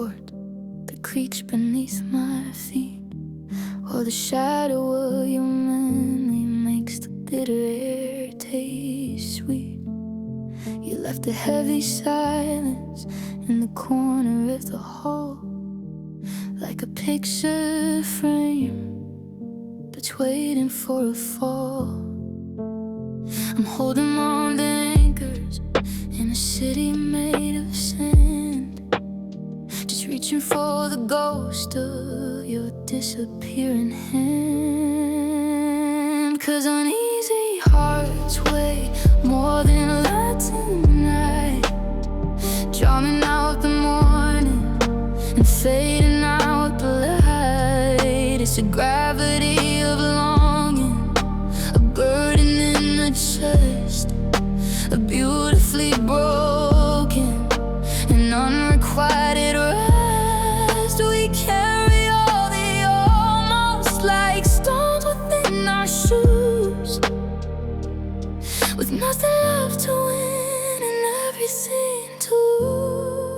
board that creaks beneath my feet, or the shadow of your memory makes the bitter air taste sweet. You left a heavy silence in the corner of the hall, like a picture frame that's waiting for a fall. I'm holding on to anchors in a city made of sand, just reaching for the ghost of your disappearing hand. 'Cause uneasy hearts weigh more than a lot tonight, drowning out the morning and fading out the light. It's the gravity of longing, a burden in the chest, a beautifully broken and unrequited rest. We carry all the almost like stones within our shoes, with nothing left to win and everything to lose.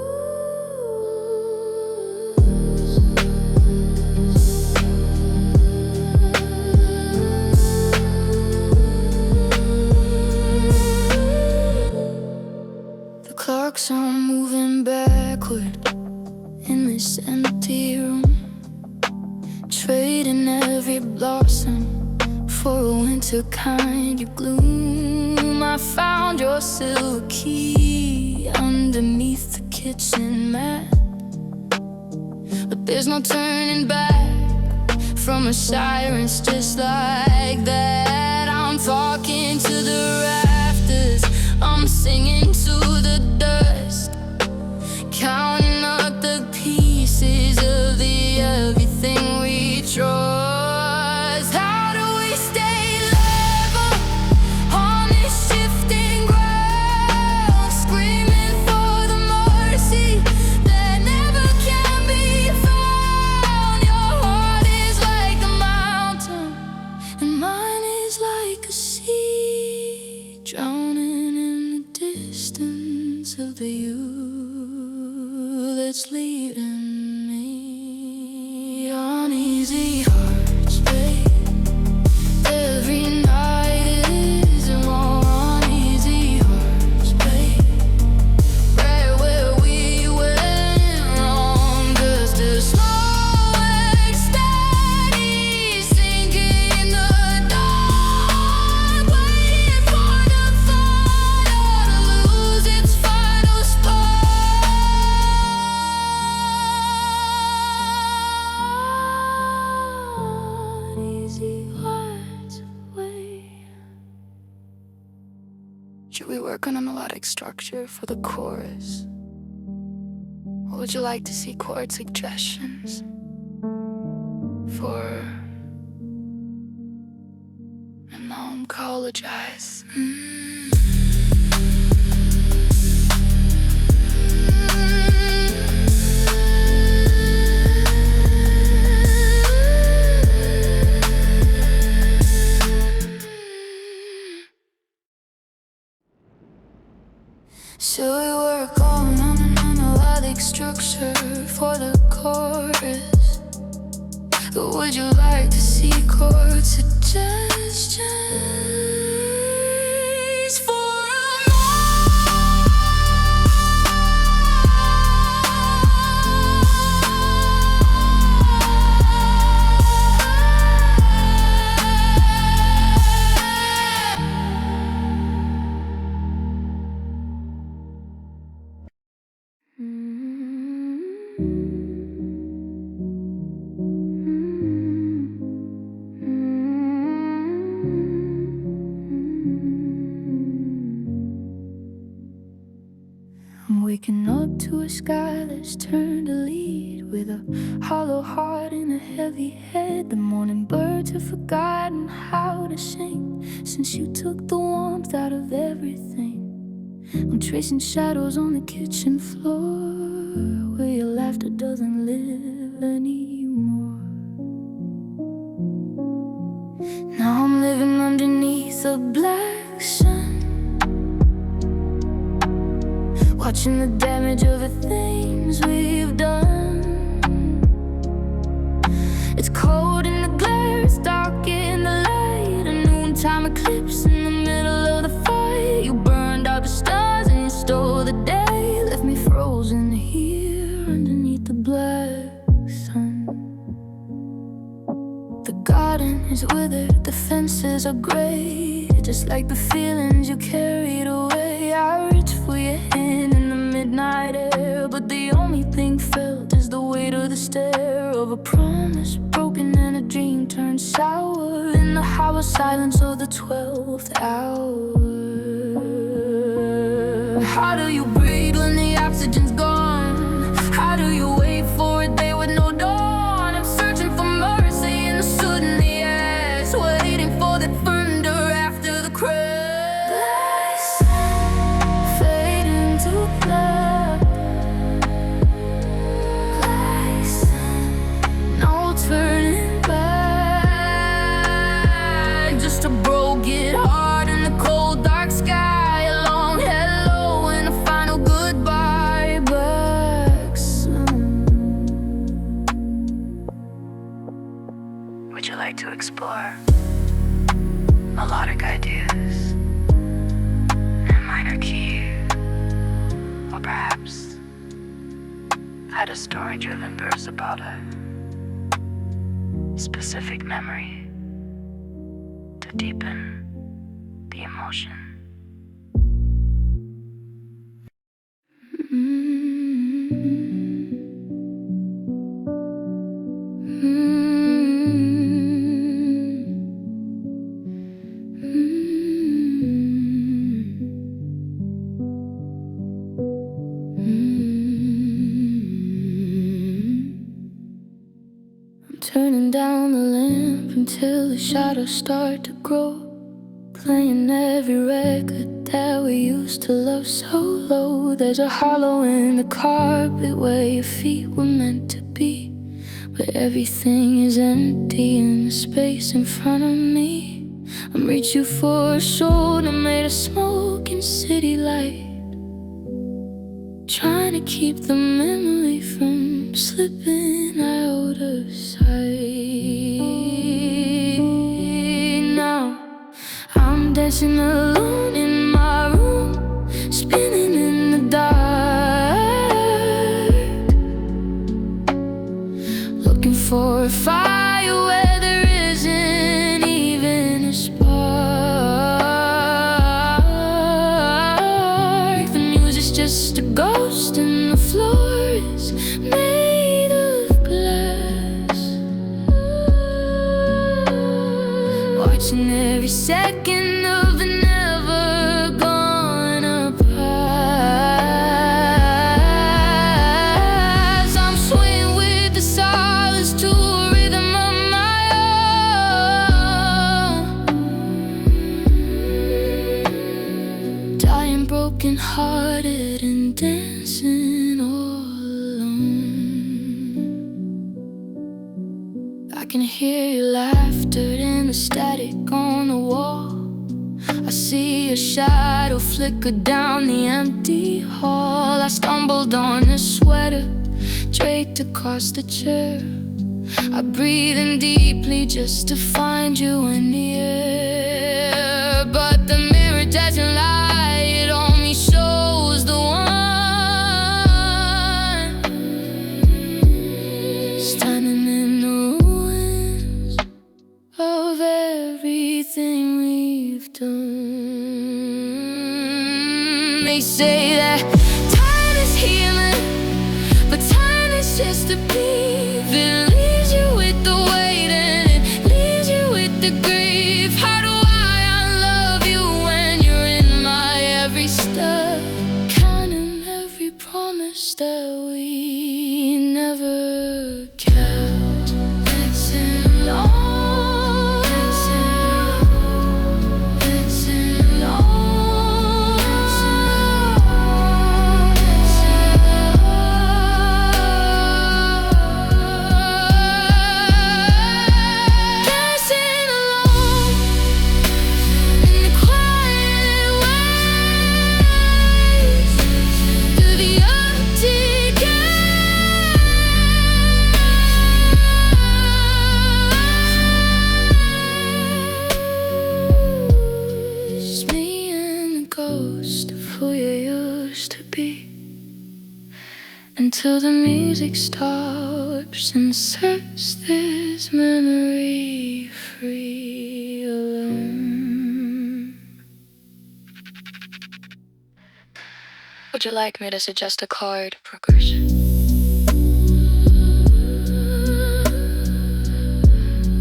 The clocks are moving backward in this empty room, trading every blossom for a winter kind of gloom. I found your silver key underneath the kitchen mat, but there's no turning back from a silence just like that. I'm talking to the rafters, I'm singing to the dust, counting up the pieces of the everything we trust. How do we stay level on this shifting ground, screaming for the mercy that never can be found? Your heart is like a mountain and mine is like a sea, drowning in the distance of the you that's leading me. Uneasy hearts beat every night is more. Uneasy hearts beat right where we went wrong, just a slow and steady sinking in the dark, waiting for the fire to lose its final spark. Uneasy hearts wait. Should we work on a melodic structure for the chorus? Or would you like to see chord suggestions for an oncologize? Should we work on a melodic structure for the chorus? Or would you like to see chord suggestions for I'm waking up to a sky that's turned to lead, with a hollow heart and a heavy head. The morning birds have forgotten how to sing since you took the warmth out of everything. I'm tracing shadows on the kitchen floor, where your laughter doesn't live anymore. Now I'm living underneath a black sun, watching the damage of the things we've done. black sun. The garden is withered, the fences are gray, just like the feelings you carried away. I reach for your hand in the midnight air, but the only thing felt is the weight of the stare of a promise broken and a dream turned sour in the hollow silence of the 12th hour. How do you breathe when the oxygen's gone? How do you wait for a day with no dawn? I'm searching for mercy in the soot and the ash, waiting for the thunder after the crash. Black sun fade into black. Black sun, no turning back. Just a broken heart in the cold dark sky. Would you like to explore melodic ideas and minor keys? Or perhaps had a story-driven verse about a specific memory to deepen the emotion? Turning down the lamp until the shadows start to grow, playing every record that we used to love so low. There's a hollow in the carpet where your feet were meant to be, but everything is empty in the space in front of me. I'm reaching for a shoulder made of smoke and city light, trying to keep the memory from slipping out of sight. Now I'm dancing alone in my room, spinning in the dark, looking for a fire where there isn't even a spark. The music's just a ghost and the floor is made of glass, watching every second of the never gonna pass. I'm swaying with the silence to a rhythm of my own, dying broken hearted and dancing all alone. I can hear your laughter in the static on the wall. I see a shadow flicker down the empty hall. I stumbled on a sweater draped across the chair. I breathe in deeply just to find you in the air, but the mirror doesn't lie, it only shows the one standing in the ruins of everything we've done. They say that time is healing, but time is just a thief. It leaves you with the weight and it leaves you with the grief. How do I unlove you when you're in my every step, counting every promise that we never kept? Dancing on, dancing on, dancing on. till the music stops and sets this memory free alone. Would you like me to suggest a chord progression?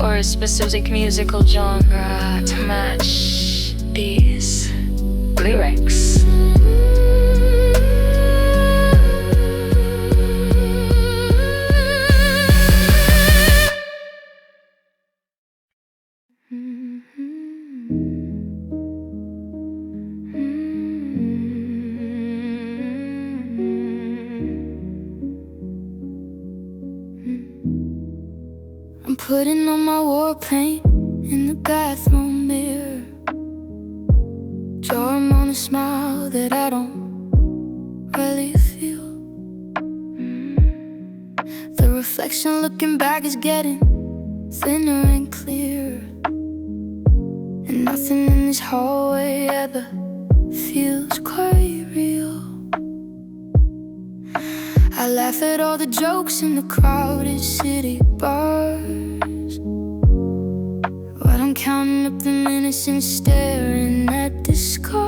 Or a specific musical genre to match these lyrics? I'm putting on my war paint in the bathroom mirror. Drawing on a smile that I don't really feel. The reflection looking back is getting thinner and clearer, and nothing in this hallway ever feels quite real. I laugh at all the jokes in the crowded city bars, but I'm counting up the minutes and staring at the scars.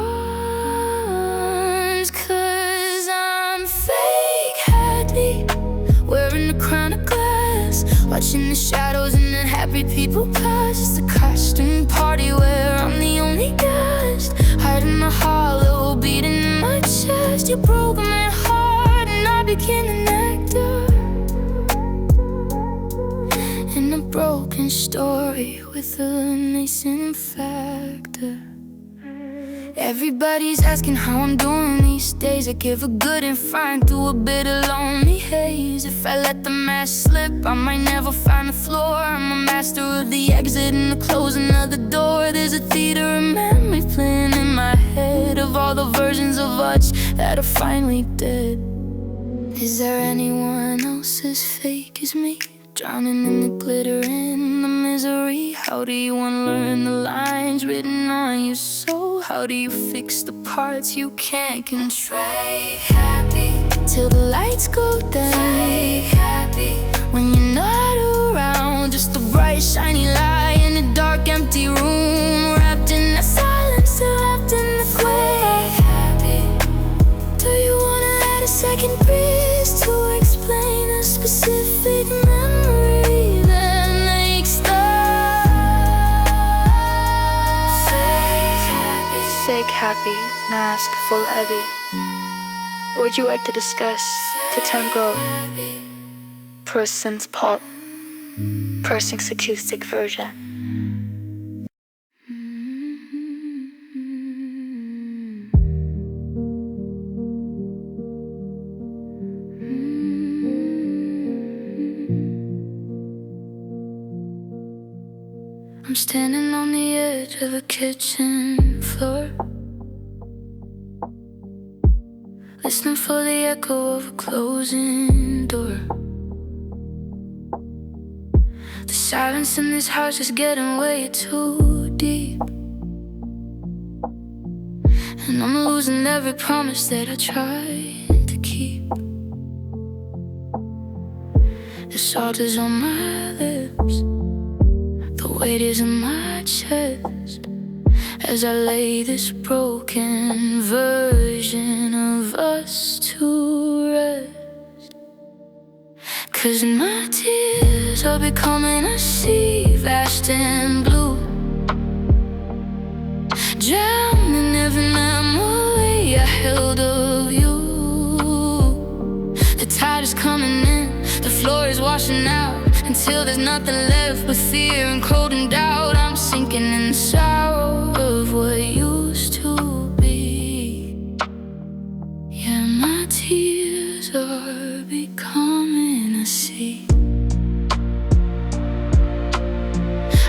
'Cause I'm fake happy, wearing a crown of glass, watching the shadows and the happy people pass. It's a costume party where I'm the only guest, hiding the hollow beating in my chest. You broke my heart and I became an actor in a broken story with a nascent factor. Everybody's asking how I'm doing these days. I give a good and fine through a bit of lonely haze. If I let the mask slip, I might never find the floor. I'm a master of the exit and the closing of the door. There's a theater of memory playing in my head, of all the versions of us that are finally dead. Is there anyone else as fake as me, drowning in the glitter and the misery? How do you unlearn the lines written on your soul? How do you fix the parts you can't control? Fake happy till the lights go down. Fake happy when you're not around, just a bright shiny light in a dark empty room, wrapped in the silence, wrapped in the quake. Happy. Do you wanna add a second breeze to explain a specific memory that makes the fake happy mask full heavy? Would you like to discuss the tempo person's pop, person's acoustic version? I'm standing on the edge of a kitchen floor, listening for the echo of a closing door. The silence in this house is getting way too deep, and I'm losing every promise that I tried to keep. The salt is on my lips, the weight is in my chest, as I lay this broken version of us to rest. 'Cause my tears are becoming a sea vast and blue, drowning every memory I held of you. The tide is coming in, the floor is washing out, until there's nothing left but fear and cold and doubt. I'm sinking in the sorrow of what used to be. Yeah, my tears are becoming a sea.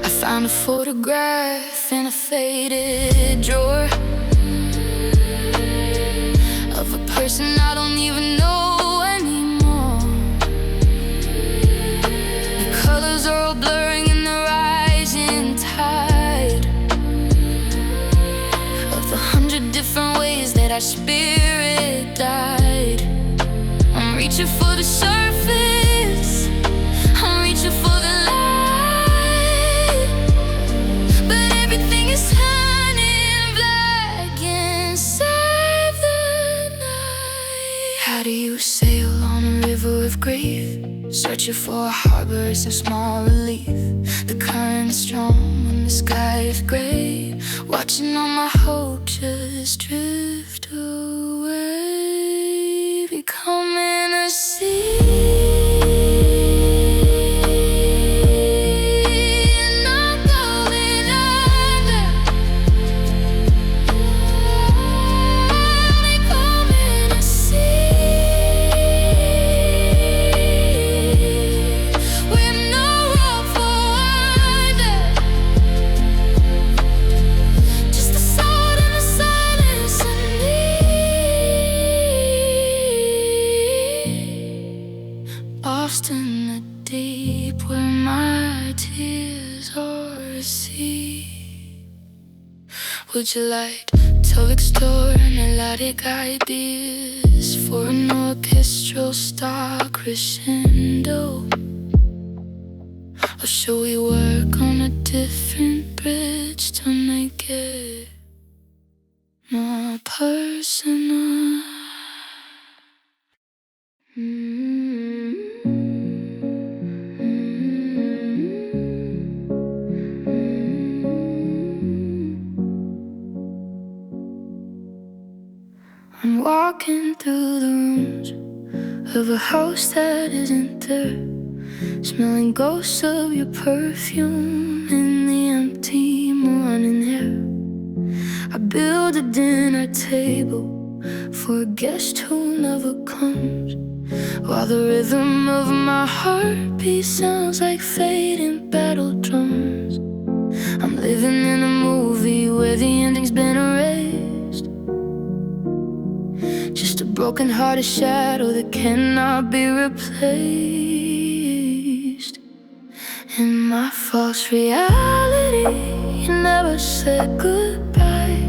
I found a photograph in a faded drawer of a person I don't even know anymore. The colors are all blurring in the rising tide of the 100 different ways that our spirit died. I'm reaching for the searching for a harbor, some small relief. The current's strong when the sky is gray, watching all my hope just drift away, becoming a sea. Lost in the deep where my tears are a sea. Would you like to explore melodic ideas for an orchestral star crescendo? Or should we work on a different bridge to make it more personal? I'm walking through the rooms of a house that isn't there, smelling ghosts of your perfume in the empty morning air. I build a dinner table for a guest who never comes, while the rhythm of my heartbeat sounds like fading battle drums. I'm living in a movie where the ending's been erased, just a broken-hearted shadow that cannot be replaced. In my false reality, you never said goodbye.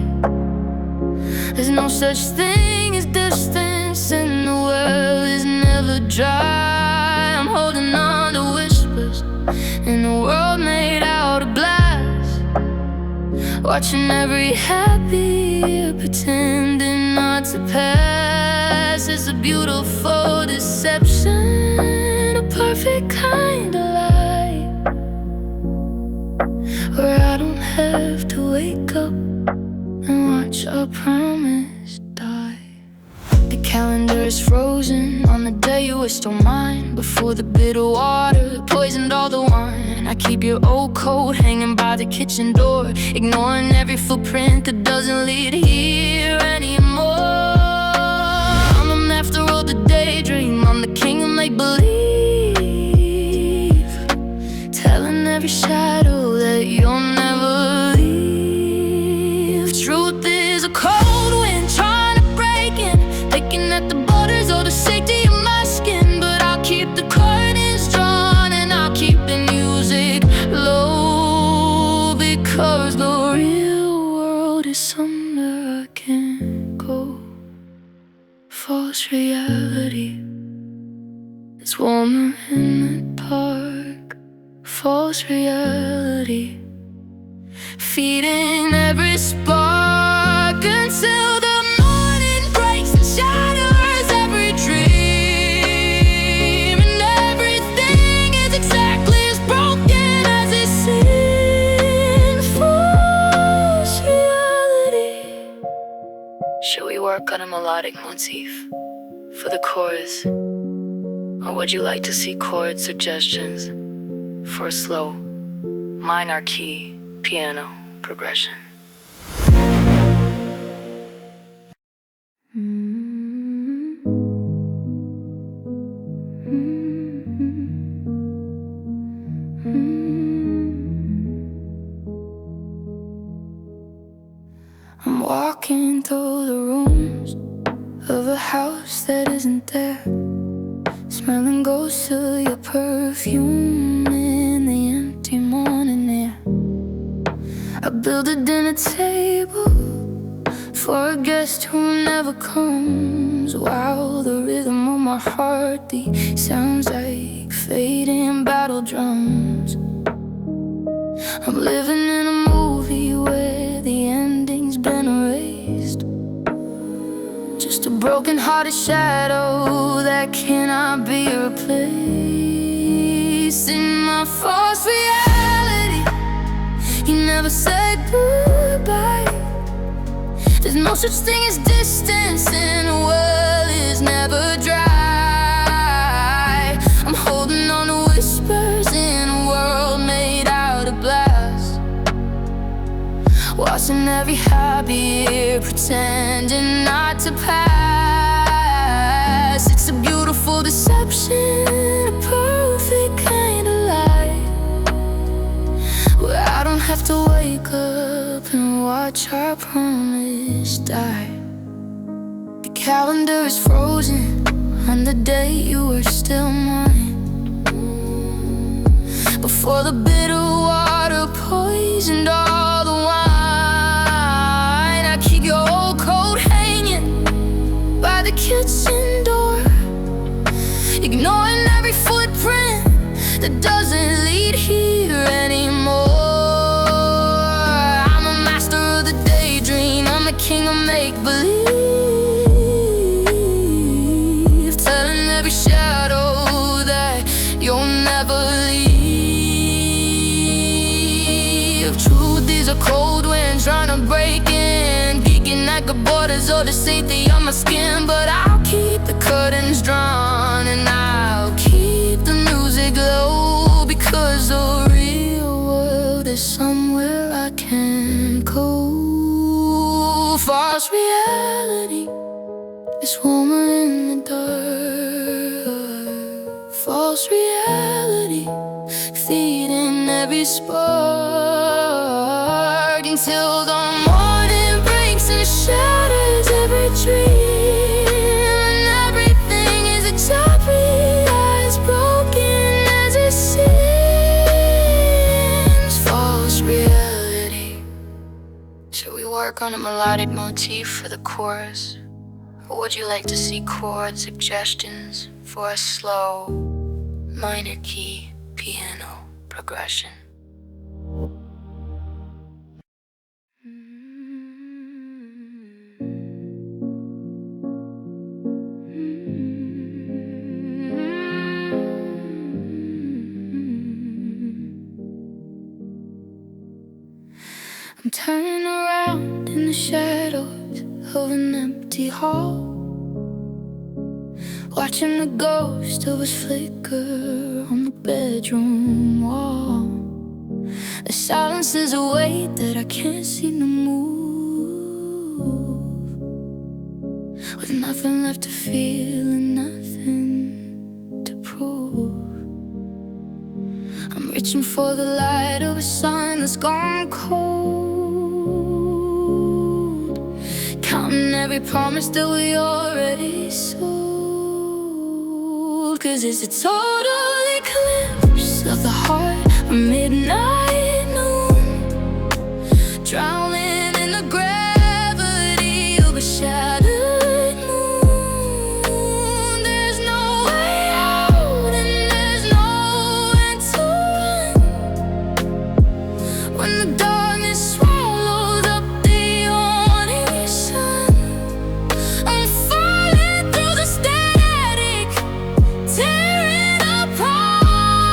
There's no such thing as distance, and the well is never dry. I'm holding on to whispers in a world made out of glass, watching every happy year pretending not to pass. It's a beautiful deception, a perfect kind of lie, where I don't have to wake up and watch our promise die. The calendar is frozen on the day you were still mine, before the bitter water poisoned all the wine. I keep your old coat hanging by the kitchen door, ignoring every footprint that doesn't lead here anymore. I'm a master of the daydream, I'm the king of make-believe, telling every shadow that you'll never leave. Truth is a cold wind trying to break in, picking at the borders of the safety of my skin. But I'll keep the curtains drawn and I'll keep the music low, because the real world is somewhere I can't go. False reality, it's warmer in the park. False reality, feeding every spark until the morning breaks and shatters every dream. And everything is exactly as broken as it seems. False reality. Should we work on a melodic motif for the chorus? Or would you like to see chord suggestions for a slow minor key piano progression? I'm walking through the rooms of a house that isn't there, smelling ghosts of your perfume in the empty morning air. I build a dinner table for a guest who never comes, while the rhythm of my heartbeat sounds like fading battle drums. I'm living in a movie where the ending's been erased, just a broken-hearted shadow that cannot be replaced. In my false reality, he never said goodbye. There's no such thing as distance, and the well is never dry. I'm holding on to whispers in a world made out of glass, watching every habit, pretending not to pass. It's a beautiful deception, a perfect kind of lie, where I don't have to wake up and watch our promise die. The calendar is frozen on the day you were still mine. Before the bitter water poisoned all the wine, I keep your old coat hanging by the kitchen door, ignoring every footprint that doesn't lead here anymore. I'm a master of the daydream, I'm a king of make-believe, telling every shadow that you'll never leave. Truth is a cold wind trying to break in, peeking at the borders of the safety of my skin. But I'll keep the curtains drawn, and I'll keep the music low, because the real world is somewhere I can't go. False reality is warmer in the dark. False reality feeding every spark, until the morning breaks and shatters every dream, and everything is exactly as broken as it seems. False reality. Should we work on a melodic motif for the chorus, or would you like to see chord suggestions for a slow minor key piano progression? I'm turning around in the shadows of an empty hall, watching the ghost of us flicker on the bedroom wall. The silence is a weight that I can't seem to move, with nothing left to feel and nothing to prove. I'm reaching for the light of a sun that's gone cold, counting every promise that we already sold. 'Cause it's a total eclipse of the heart, a midnight noon, drowning in the gravity of a shattered moon. There's no way out and there's no end to run, when the darkness swallows up the morning sun. I'm falling through the static, tearing apart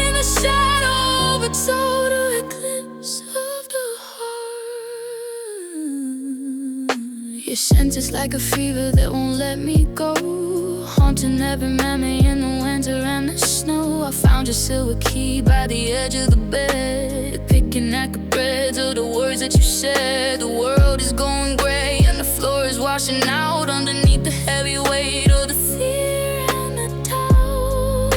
in the shadow of a total eclipse of the heart. Your scent is like a fever that won't let me go, haunting every memory in the winter and the snow. I found your silver key by the edge of the bed, picking at the threads of the words that you said. The world is going gray and the floor is washing out underneath the heavy weight of the fear and the doubt.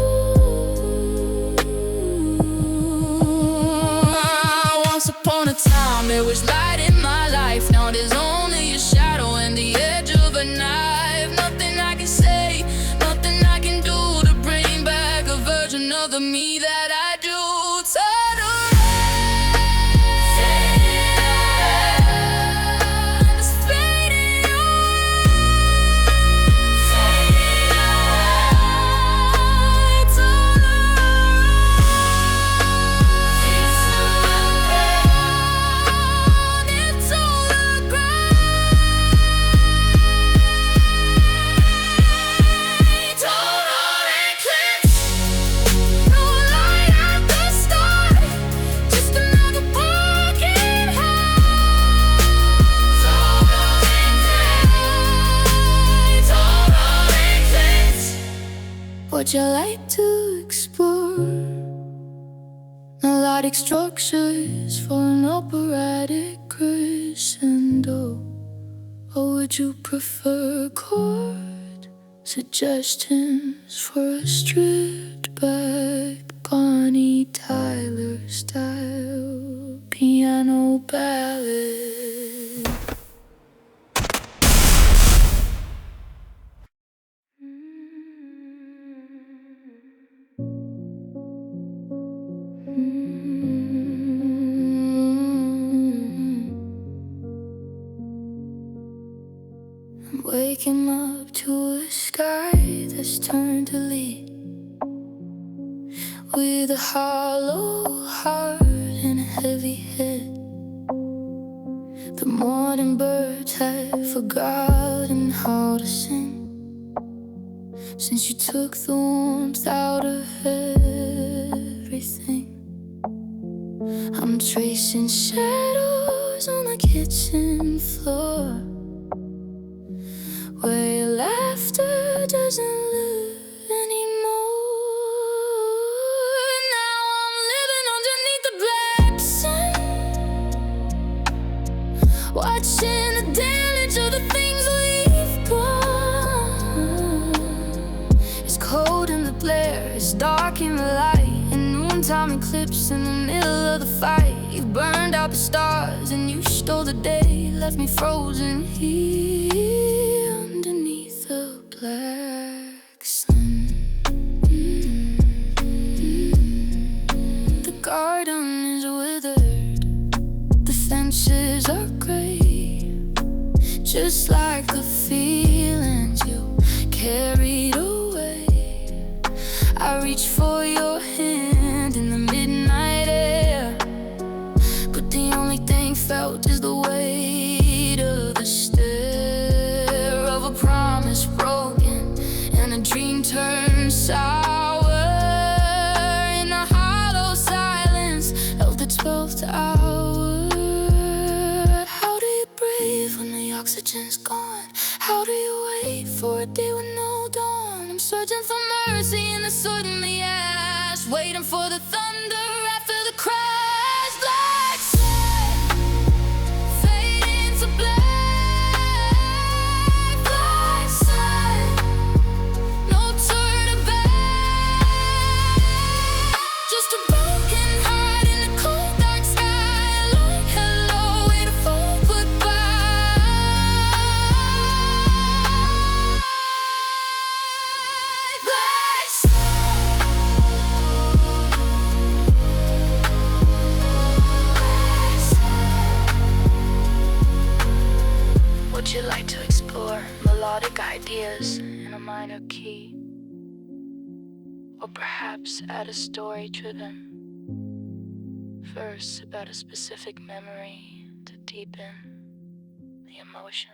Once upon a time there was light in my life, now there's only a shadow and the edge of a knife. Nothing I can say, nothing I can do to bring back a version of the me that I do. Turn around, it's fading away. Turn around into the ground. Would you like to explore melodic structures for an operatic crescendo? Or would you prefer chord suggestions for a stripped-back Bonnie Tyler style piano ballad? I'm waking up to a sky that's turned to lead, with a hollow heart and a heavy head. The morning birds have forgotten how to sing since you took the warmth out of everything. I'm tracing shadows on the kitchen floor, where your laughter doesn't live anymore. Now I'm living underneath the black sun, watching the damage of the things we've done. It's cold in the glare, it's dark in the light, and noontime eclipse in the middle of the fight. You burned out the stars and you stole the day, left me frozen here underneath the black sun. The garden is withered, the fences are gray, just like the feelings you carried away. I reach for your hand in the midnight air, but the only thing felt is the weight of the stare of a promise broken and a dream turned sour in the hollow silence of the 12th hour. How do you breathe when the oxygen's gone? How do you wait for a day with no dawn? I'm searching for mercy in the soot and the ash, waiting for the thunder after the crash. Black sun, fade into black. Black sun, no turning back. Just a broken heart in the cold dark sky, like hello, wait a full goodbye. Black sun. Would you like to explore melodic ideas in a minor key? Or perhaps add a story-driven verse about a specific memory to deepen the emotion?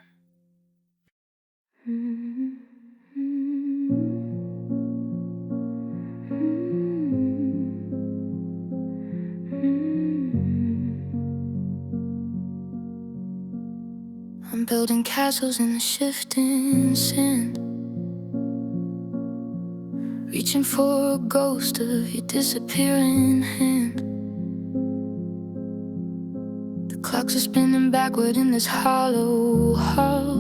I'm building castles in the shifting sand, reaching for a ghost of your disappearing hand. The clocks are spinning backward in this hollow hall,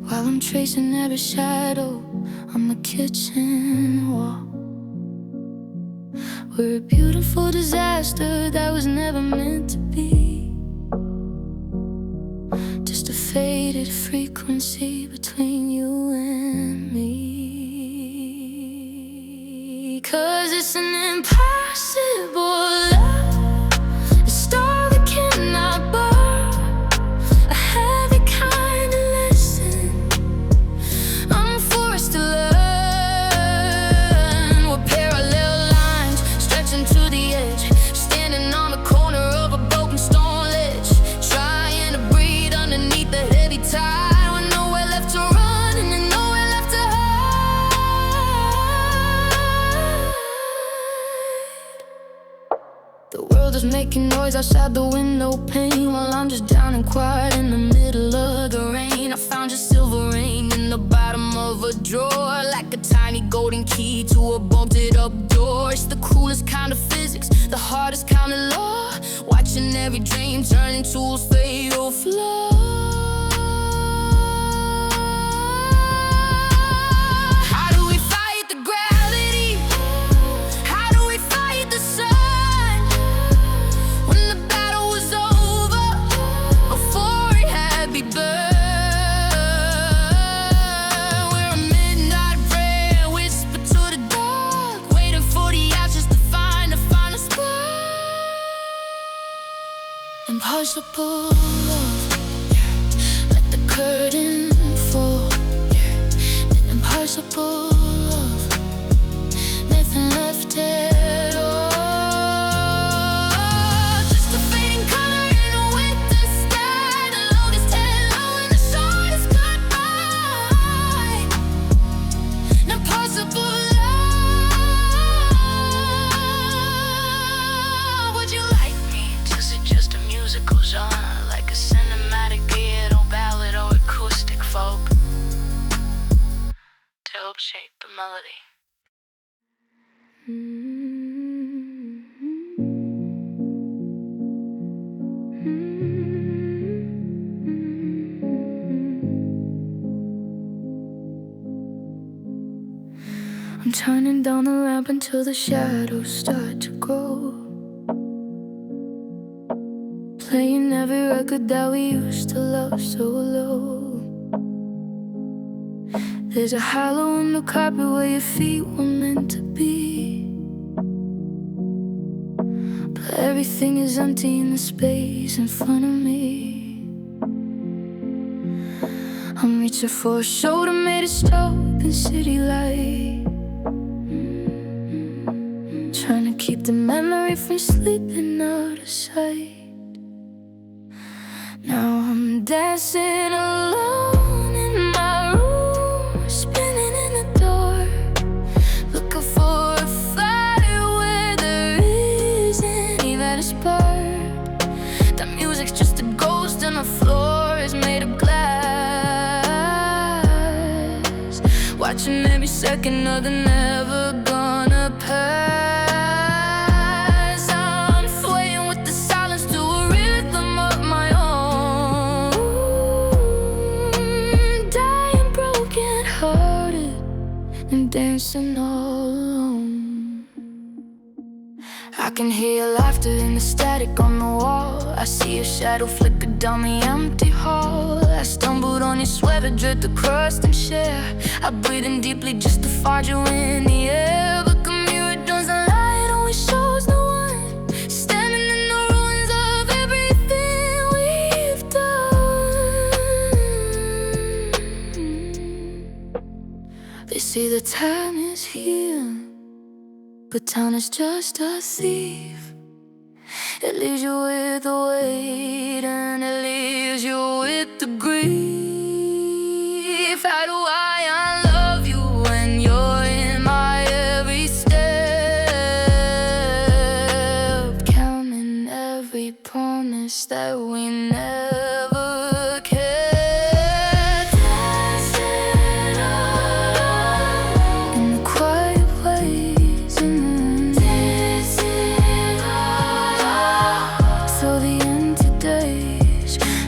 while I'm tracing every shadow on the kitchen wall. We're a beautiful disaster that was never meant to be, just a faded frequency between you and me. 'Cause it's an impossible love, a star that cannot burn, a heavy kind of lesson I'm forced to learn. We're parallel lines stretching to the edge, standing on the corner of a broken stone ledge, trying to breathe underneath the heavy tide, with nowhere left to run and then nowhere left to hide. The world is making noise outside the window pane, while I'm just down and quiet in the middle of the rain. I found your silver rain in the bottom bottom of a drawer, like a tiny golden key to a bolted up door. It's the coolest kind of physics, the hardest kind of law, watching every dream turn into a fatal flaw. How do we fight the gravity? How do we fight the sun? When the battle was over, before it had begun. Impossible love, let the curtain fall. Impossible love, nothing left at all. Just a fading color in a winter sky, the longest hello and the shortest goodbye. Impossible love. Would you like me to suggest a musical genre, like a cinematic ghetto ballad or acoustic folk, to help shape the melody? I'm turning down the lamp until the shadows start to grow, playing every record that we used to love so low. There's a hollow in the carpet where your feet were meant to be, but everything is empty in the space in front of me. I'm reaching for a shoulder made of stop in city light, trying to keep the memory from slipping out of sight. Now I'm dancing alone in my room, spinning in the dark, looking for a fire where there isn't even a spark. The music's just a ghost and the floor is made of glass, watching every second of the never gonna pass. Dancing all alone. I can hear laughter in the static on the wall. I see a shadow flicker down the empty hall. I stumbled on your sweater, dripped the crust and share. I breathe in deeply just to find you in the air. But a mirror doesn't lie, it only shows the one standing in the ruins of everything we've done. They say the time is here, but time is just a thief. It leaves you with the weight, and it leaves you with the grief. How do I unlove you when you're in my every step, counting every promise that we never kept?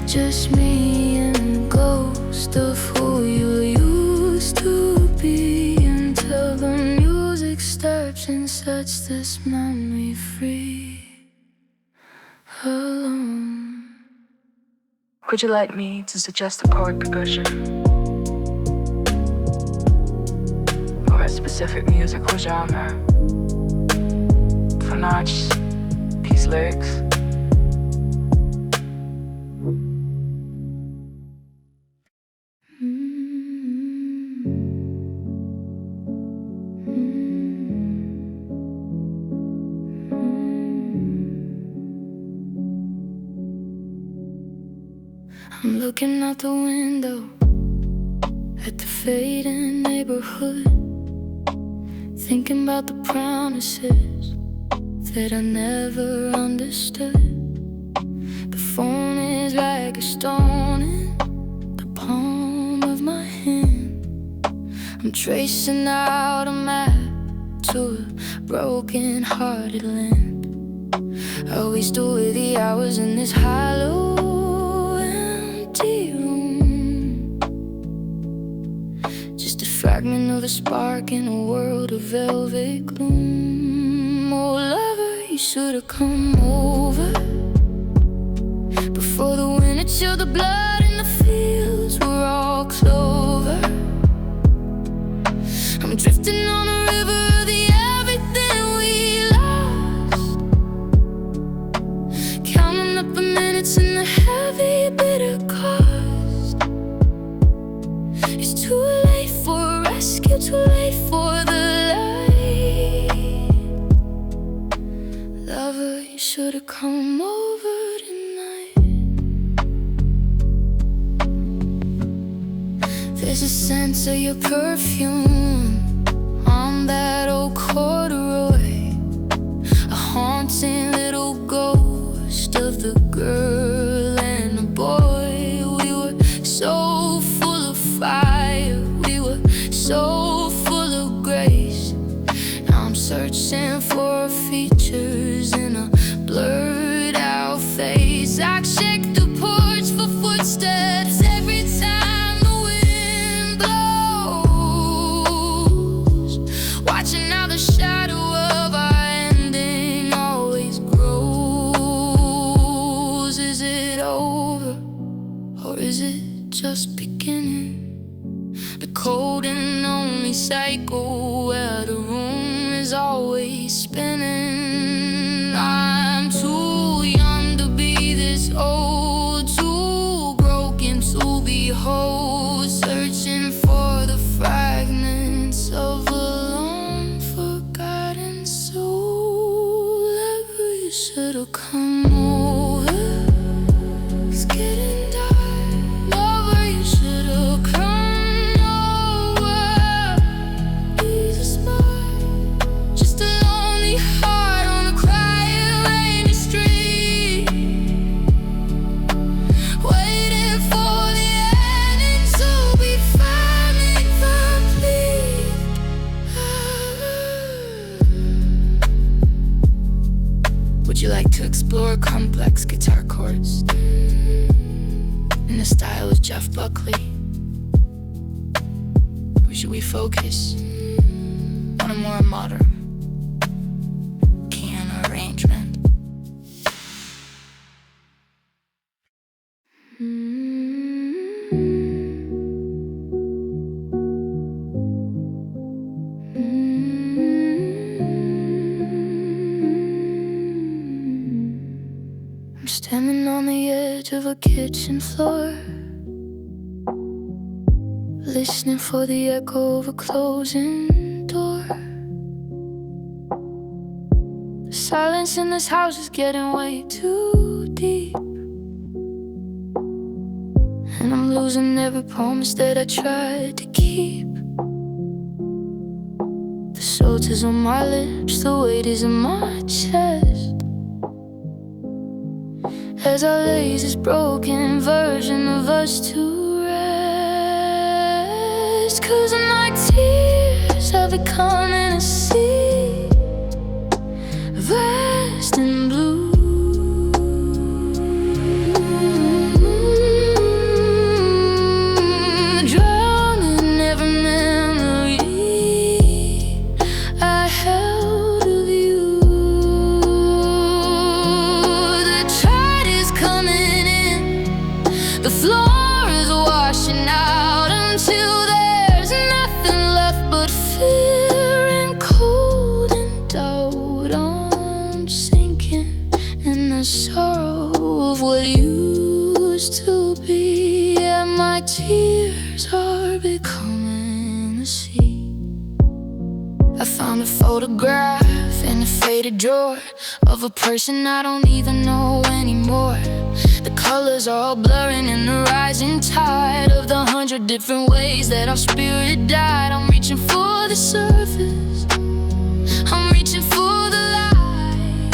Just me and the ghost of who you used to be, until the music stops and sets this memory free. Alone. Would you like me to suggest a chord progression or a specific musical genre? For notch, piece lyrics. I'm looking out the window at the fading neighborhood, thinking about the promises that I never understood. The phone is like a stone in the palm of my hand, I'm tracing out a map to a broken-hearted land. Are we still with the hours in this hollow, empty room? Just a fragment of a spark in a world of velvet gloom. Oh lover, you should've come over before the winter chilled the blood in the fields were all clover. I'm drifting on a river of the everything we lost, counting up the minutes and the heavy bitter cost. It's too late for a rescue, too late for the light. Lover, you should've come over tonight. There's a sense of your perfume on that old corduroy, a haunting little ghost of the girl and the boy. We were so full of fire, we were so full of grace. Now I'm searching for features in a blurred out face. I check the porch for footsteps every time the wind blows, watching how the shadow of our ending always grows. Is it over, or is it just beginning? The cold and lonely cycle where the room is always spinning. I'm too young to be this old, too broken to be whole, searching for the fragments of a long forgotten soul. Lover, you should've come over. It's getting dark. Lover, you should've come over. He's a smart, just a lonely heart on a crying rainy street, waiting for the ending to be finally complete. Would you like to explore complex guitar chords in the style of Jeff Buckley? Or should we focus on a more modern piano arrangement? I'm standing on the edge of a kitchen floor, listening for the echo of a closing door. The silence in this house is getting way too deep, and I'm losing every promise that I tried to keep. The salt is on my lips, the weight is in my chest, as I lay this broken version of us to rest. 'Cause my tears are becoming a sea of rest and blue, drowning in every memory I held of you. The tide is coming in, the floor is washing out until there's nothing left but fear and cold and doubt. I'm sinking in the sorrow of what used to be, and my tears are becoming the sea. I found a photograph in a faded drawer of a person I don't even know anymore. The colors are all blurring in the rising tide of the 100 different ways that our spirit died. I'm reaching for the surface, I'm reaching for the light,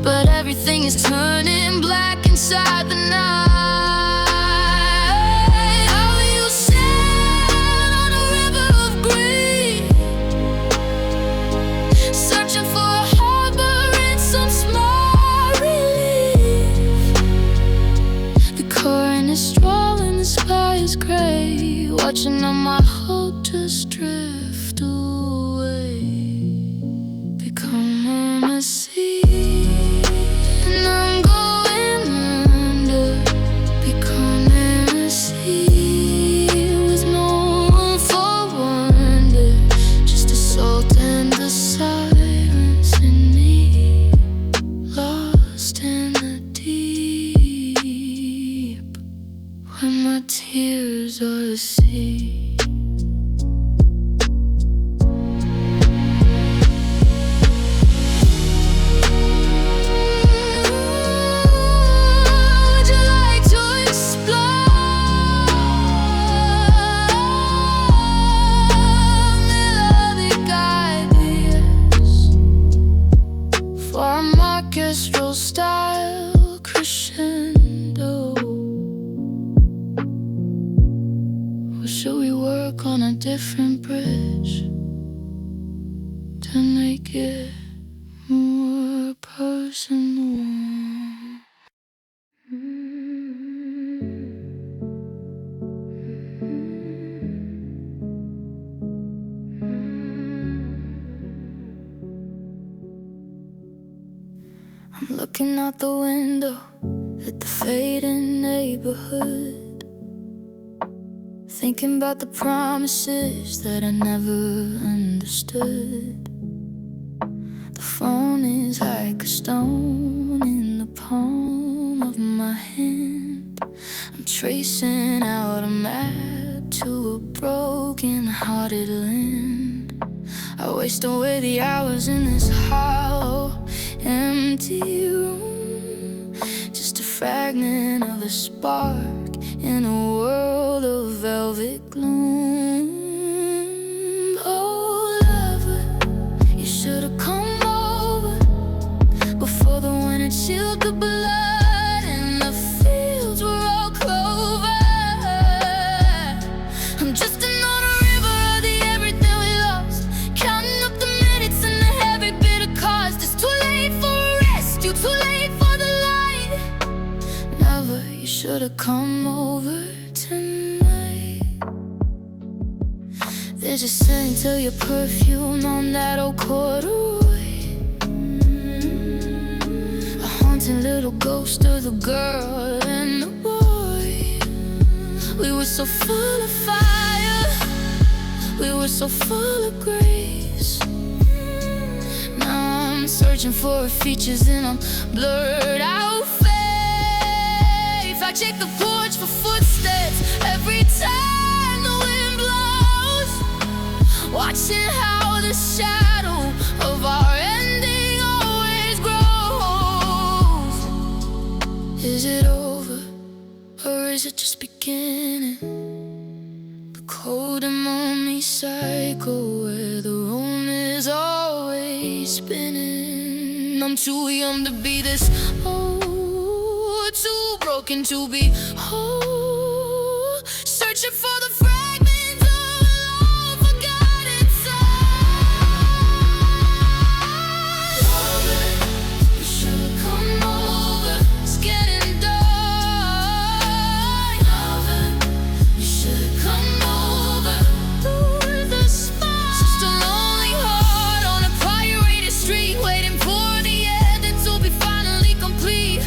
but everything is turning black inside the night. How will you say I'm looking out the window at the fading neighborhood, thinking about the promises that I never understood. The phone is like a stone in the palm of my hand. I'm tracing out a map to a broken-hearted land. I waste away the hours in this hollow, empty room, just a fragment of a spark in a world of velvet gloom. Oh, lover, you should've come over before the winter chilled the blood and the fields were all clover. I'm just another river of the everything we lost, counting up the minutes and the heavy bitter cost. It's too late for a rescue, too late for the light. Never, you should've come over tonight. There's a scent of your perfume on that old corduroy, a haunting little ghost of the girl and the boy. We were so full of fire, we were so full of grace. Now I'm searching for her features in a blurred out face. I check the porch for footsteps every time the wind blows, watching how the shadow of our ending always grows. Is it over, or is it just beginning? The cold and lonely cycle where the room is always spinning. I'm too young to be this old, too broken to be whole, searching for the fragments of a love forgotten time. Loving, you should've come over, it's getting dark. Loving, you should've come over, lure the spark. Just a lonely heart on a pirated street, waiting for the ending to be finally complete.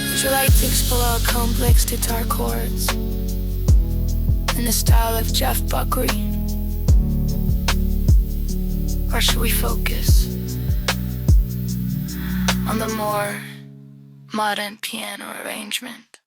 Would you like to explore our complex guitar chords in the style of Jeff Buckley? Or should we focus on the more modern piano arrangement?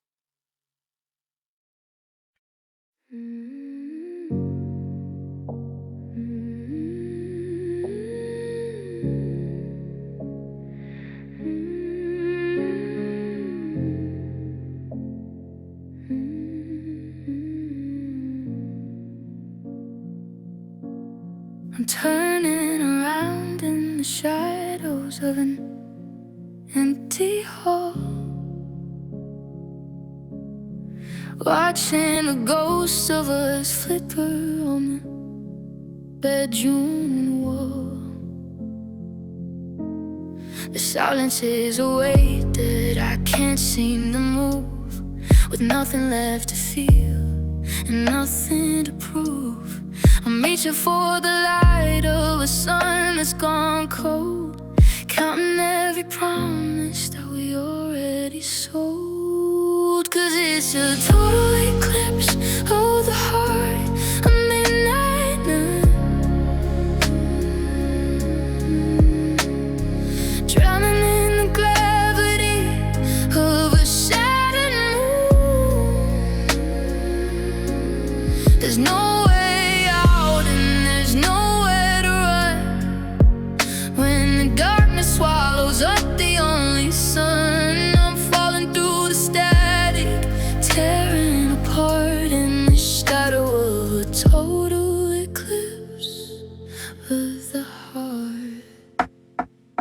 I'm turning around in the shadows of an empty hall, watching the ghosts of us flicker on the bedroom wall. The silence is a weight that I can't seem to move, with nothing left to feel and nothing to prove. I'm reaching for the light of a sun that's gone cold, counting every promise that we already sold. 'Cause it's a total eclipse of the heart, a midnight night, drowning in the gravity of a shattered moon. There's no swallows up the only sun. I'm falling through the static, tearing apart in the shadow of a total eclipse of the heart.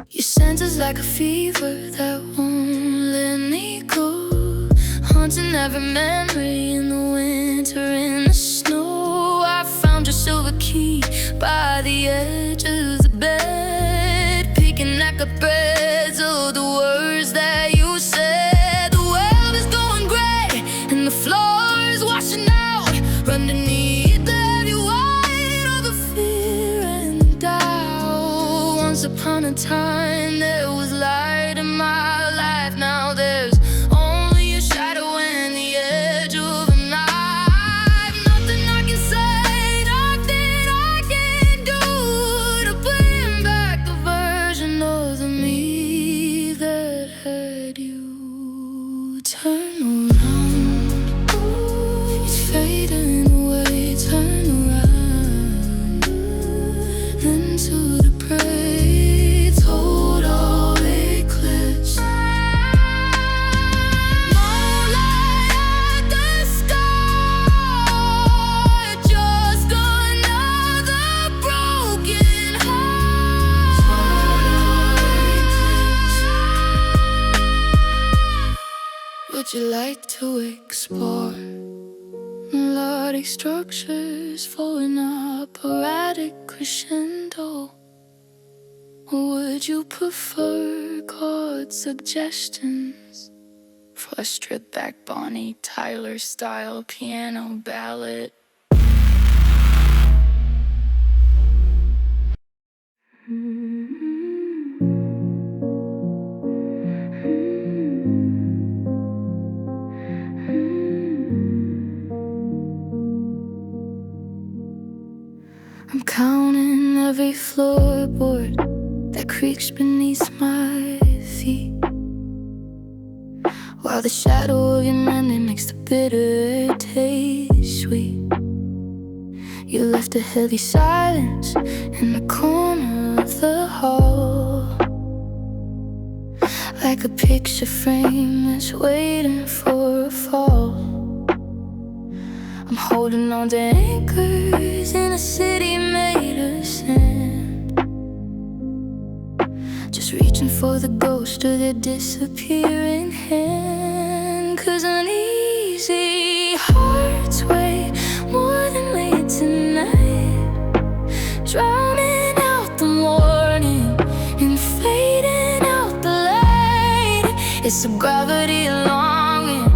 Your scent is like a fever that won't let me go, haunting every memory in the winter, in the snow. I found your silver key by the edge of the bed, picking like a threads of the words that you said. The web is going gray and the floor is washing out underneath the heavy white time there was light in my life. Now there's only a shadow and the edge of a knife. Nothing I can say, nothing I can do to bring back the version of the me that had you. Turn around, it's fading away. Turn around, then to the prey, total eclipse. Moonlight at the sky, just another broken heart. Would you like to explore melodic structures falling up, erratic crescendo? Or would you prefer chord suggestions for a stripped back Bonnie Tyler style piano ballad? I'm counting every floorboard that creaks beneath my feet, while the shadow of your memory makes the bitter taste sweet. You left a heavy silence in the corner of the hall, like a picture frame that's waiting for a fall. I'm holding on to anchors in a city made of sand, just reaching for the ghost of the disappearing hand. 'Cause uneasy hearts weigh more than late tonight, drowning out the morning and fading out the light. It's a gravity longing,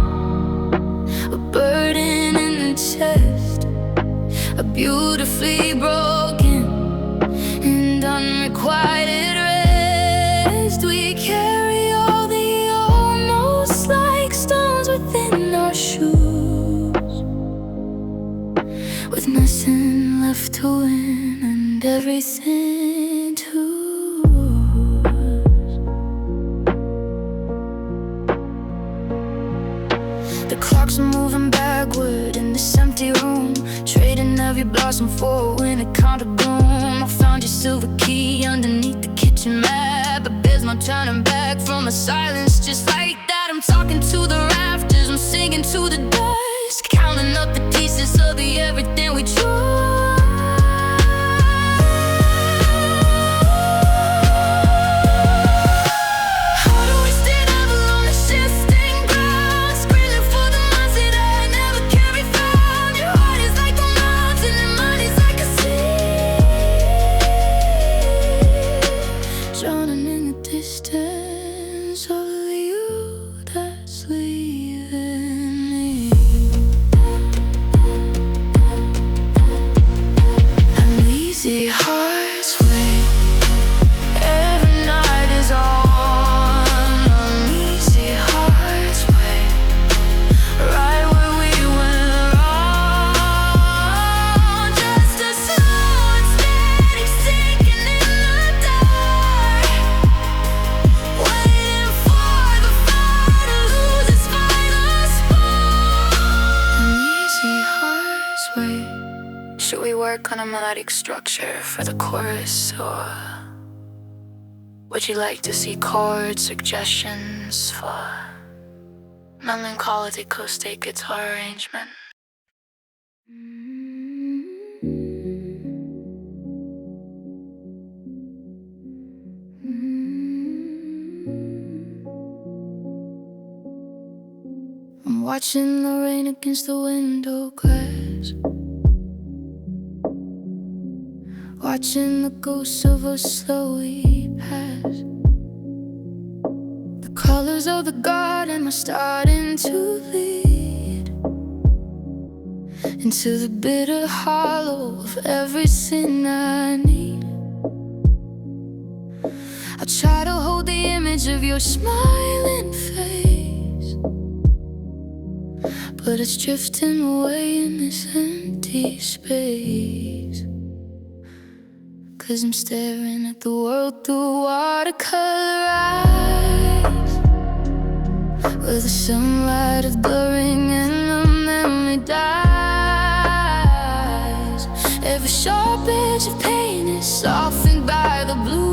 a burden in the chest, a beautifully broken and unrequited rest. We carry all the almost like stones within our shoes, with nothing left to win and everything to lose. The clocks are moving backward in this empty room, trading every blossom for a winter kind of bloom. I found your silver key underneath the kitchen mat, but there's no turning back from a silence just like that. I'm talking to the rafters, I'm singing to the dust, counting up the pieces of the everything we trust. Drowning in the distance of you that's leaving me. Uneasy hearts wait, every night is on. Uneasy hearts wait, right where we went wrong. Just a slow and steady sinking in the dark, waiting for the fire to lose its final spark. Uneasy hearts wait. Should we work on a melodic structure for the chorus, or would you like to see chord suggestions for melancholic acoustic guitar arrangement? I'm watching the rain against the window glass, watching the ghosts of us slowly pass. The colors of the garden are starting to lead into the bitter hollow of everything I need. I try to hold the image of your smiling face, but it's drifting away in this empty space. 'Cause I'm staring at the world through watercolor eyes, where the sunlight is blurring and the memory dies. Every sharp edge of pain is softened by the blue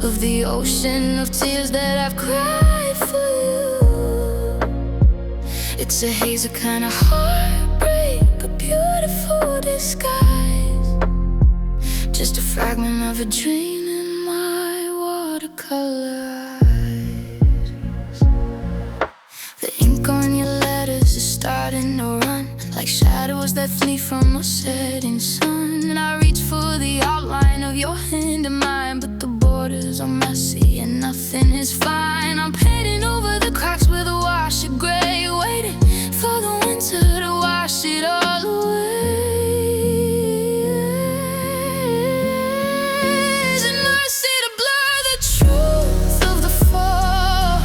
of the ocean of tears that I've cried for you. It's a haze, a kind of heartbreak, a beautiful disguise, just a fragment of a dream in my watercolor eyes. The ink on your letters is starting to run, like shadows that flee from a setting sun. And I reach for the outline of your hand in mine, but the borders are messy and nothing is fine. I'm painting over the cracks with a wash of gray, waiting for the winter to wash it all away. Is it mercy to blur the truth of the fall,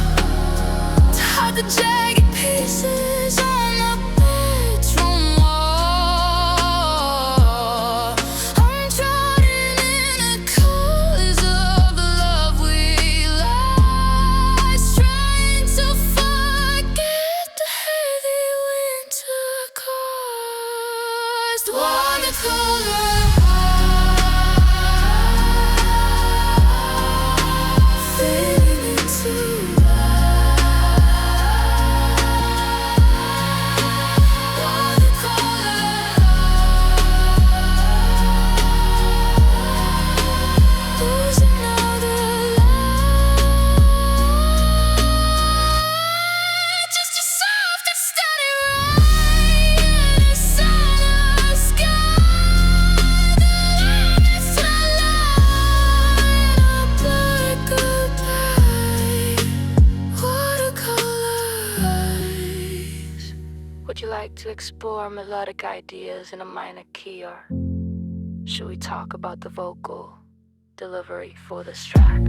to hide the jagged pieces on the bedroom wall? I'm drowning in the colors of the love we lost, trying to forget the heavy winter caused. Watercolor fading into losing all the light. Just a soft and steady rain and a summer sky. The limits to line up like goodbye. Watercolor eyes. Would you like to explore melodic ideas in a minor key, or should we talk about the vocal delivery for this track?